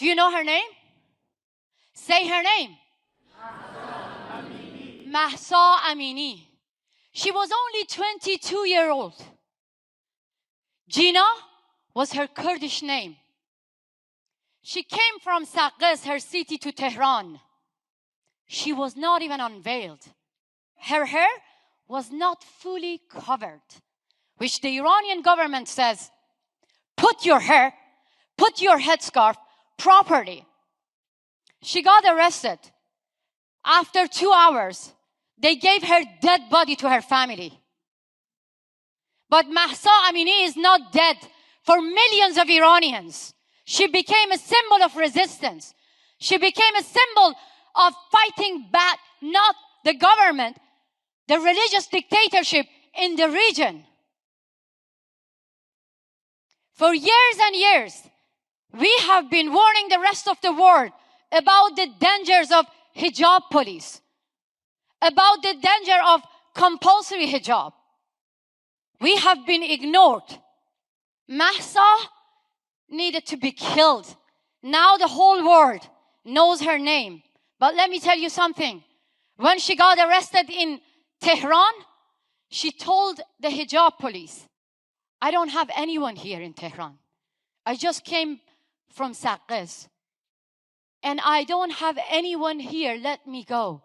Do you know her name? Say her name. Mahsa Amini. She was only 22-years old. Gina was her Kurdish name. She came from Saqqez, her city, to Tehran. She was not even unveiled. Her hair was not fully covered, which the Iranian government says, put your headscarf properly. She got arrested. After 2 hours, they gave her dead body to her family. But Mahsa Amini is not dead for millions of Iranians. She became a symbol of resistance. She became a symbol of fighting back, not the government, the religious dictatorship in the region. For years and years, we have been warning the rest of the world about the dangers of hijab police, about the danger of compulsory hijab. We have been ignored. Mahsa needed to be killed. Now the whole world knows her name. But let me tell you something. When she got arrested in Tehran, she told the hijab police, I don't have anyone here in Tehran. I just came from Saqqez. And I don't have anyone here. Let me go.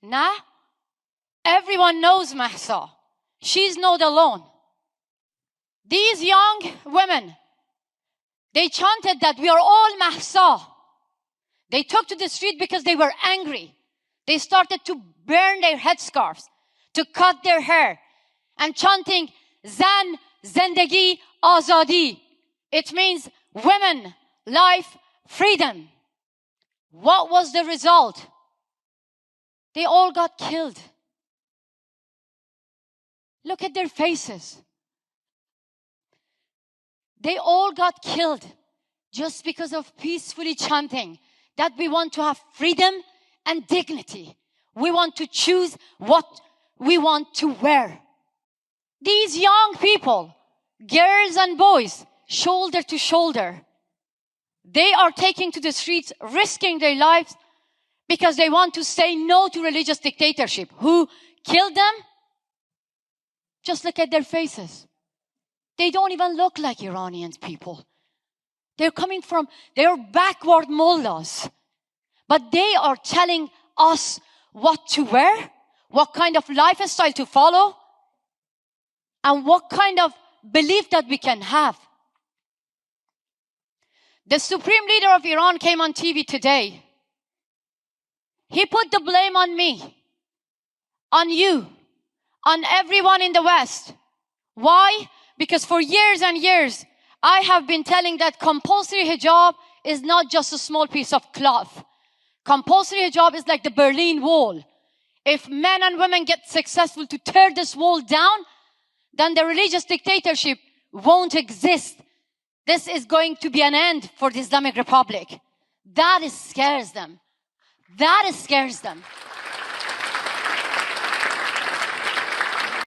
Now, everyone knows Mahsa. She's not alone. These young women, they chanted that we are all Mahsa. They took to the street because they were angry. They started to burn their headscarves, to cut their hair, and chanting, Zan, Zendagi, Azadi. It means women, life, freedom. What was the result? They all got killed. Look at their faces. They all got killed just because of peacefully chanting that we want to have freedom and dignity. We want to choose what we want to wear. These young people, girls and boys, shoulder to shoulder, they are taking to the streets, risking their lives because they want to say no to religious dictatorship. Who killed them? Just look at their faces. They don't even look like Iranian people. They're backward mullahs. But they are telling us what to wear, what kind of lifestyle to follow, and what kind of belief that we can have. The supreme leader of Iran came on TV today. He put the blame on me, on you, on everyone in the West. Why? Because for years and years, I have been telling that compulsory hijab is not just a small piece of cloth. Compulsory hijab is like the Berlin Wall. If men and women get successful to tear this wall down, then the religious dictatorship won't exist. This is going to be an end for the Islamic Republic. That scares them. That scares them.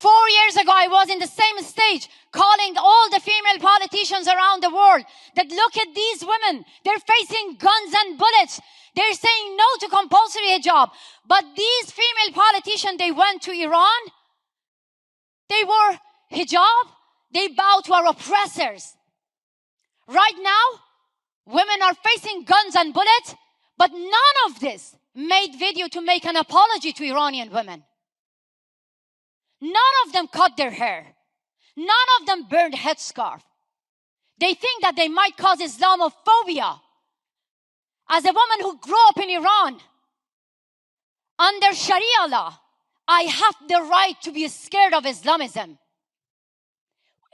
4 years ago, I was in the same stage calling all the female politicians around the world that look at these women. They're facing guns and bullets. They're saying no to compulsory hijab. But these female politicians, they went to Iran. They wore hijab. They bowed to our oppressors. Right now, women are facing guns and bullets, but none of this made video to make an apology to Iranian women. None of them cut their hair. None of them burned headscarf. They think that they might cause Islamophobia. As a woman who grew up in Iran, under Sharia law, I have the right to be scared of Islamism.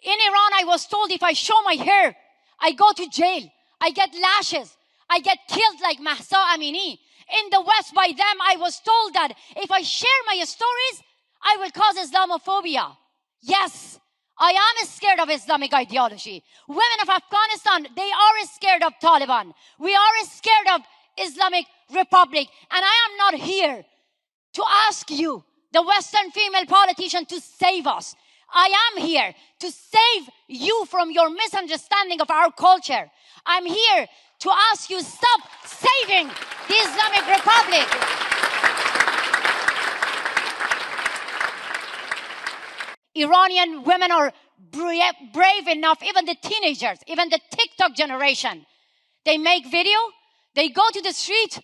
In Iran, I was told if I show my hair, I go to jail. I get lashes. I get killed like Mahsa Amini. In the West, by them, I was told that if I share my stories, I will cause Islamophobia. Yes, I am scared of Islamic ideology. Women of Afghanistan, they are scared of Taliban. We are scared of Islamic Republic. And I am not here to ask you, the Western female politician, to save us. I am here to save you from your misunderstanding of our culture. I'm here to ask you, stop saving the Islamic Republic. Iranian women are brave enough, even the teenagers, even the TikTok generation. They make video, they go to the street,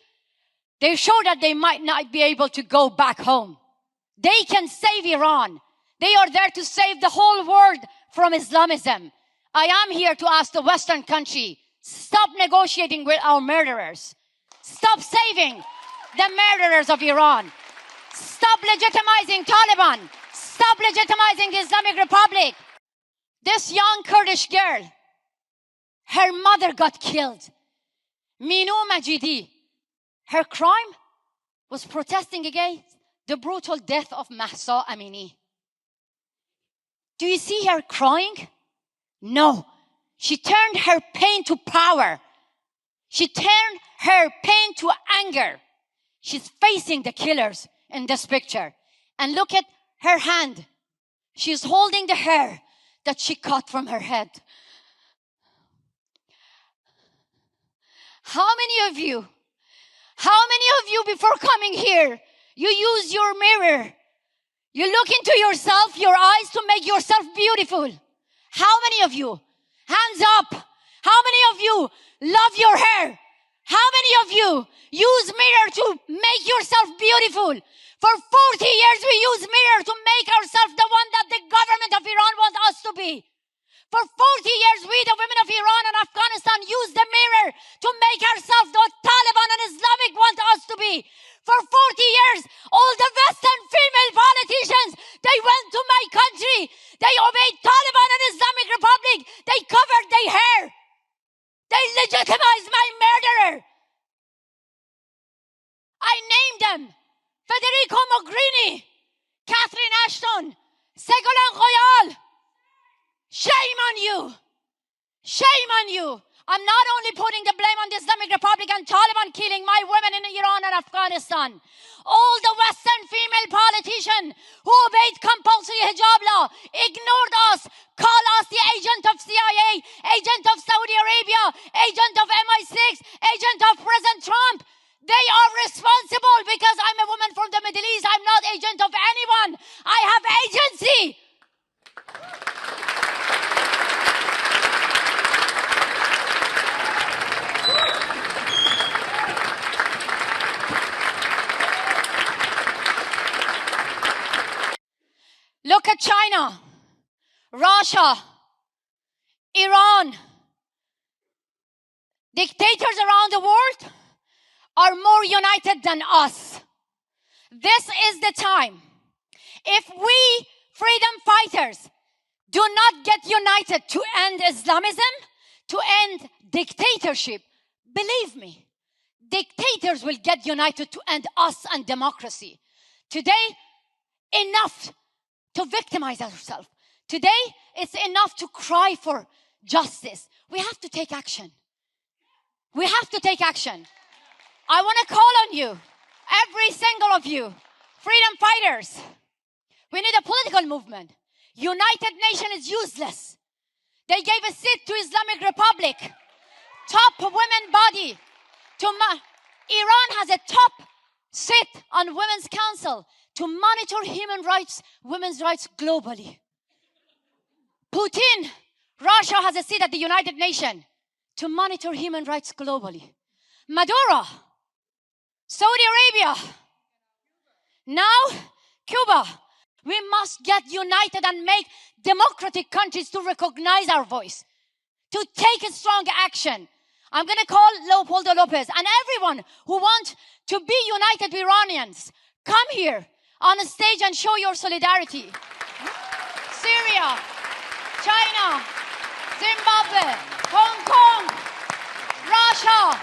they show that they might not be able to go back home. They can save Iran. They are there to save the whole world from Islamism. I am here to ask the Western country, stop negotiating with our murderers. Stop saving the murderers of Iran. Stop legitimizing Taliban. Stop legitimizing the Islamic Republic. This young Kurdish girl, her mother got killed. Minu Majidi. Her crime was protesting against the brutal death of Mahsa Amini. Do you see her crying? No. She turned her pain to power. She turned her pain to anger. She's facing the killers in this picture. And look at her hand. She's holding the hair that she cut from her head. How many of you before coming here, you use your mirror? You look into yourself, your eyes, to make yourself beautiful. How many of you? Hands up. How many of you love your hair? How many of you use mirror to make yourself beautiful? For 40 years we use mirror to make ourselves the one that the government of Iran wants us to be. For 40 years we, the women of Iran and Afghanistan, use the mirror to make ourselves what Taliban and Islamic want us to be. For 40 years, all the Western female politicians, they went to my country. They obeyed Taliban and Islamic Republic. They covered their hair. They legitimized my murderer. I named them Federico Mogherini, Catherine Ashton, Ségolène Royal. Shame on you. Shame on you. I'm not only putting the blame on the Islamic Republic and Taliban killing my women in Iran and Afghanistan. All the Western female politicians who obeyed compulsory hijab law, ignored us, call us the agent of CIA, agent of Saudi Arabia, agent of MI6, agent of President Trump. They are responsible because I'm a woman from the Middle East. I'm not agent of anyone. I have agency. Look at China, Russia, Iran. Dictators around the world are more united than us. This is the time. If we freedom fighters do not get united to end Islamism, to end dictatorship, believe me, dictators will get united to end us and democracy. Today, enough to victimize ourselves. Today, it's enough to cry for justice. We have to take action. We have to take action. I want to call on you, every single of you, freedom fighters. We need a political movement. United Nations is useless. They gave a seat to Islamic Republic, top women body. Iran has a top seat on Women's Council to monitor human rights, women's rights globally. Putin, Russia has a seat at the United Nations to monitor human rights globally. Maduro, Saudi Arabia, now Cuba. We must get united and make democratic countries to recognize our voice, to take a strong action. I'm going to call Leopoldo Lopez and everyone who wants to be united Iranians, come here on a stage and show your solidarity. Syria, China, Zimbabwe, Hong Kong, Russia,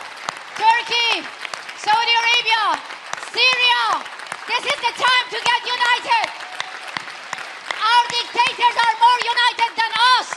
Turkey, Saudi Arabia, Syria. This is the time to get united. Our dictators are more united than us.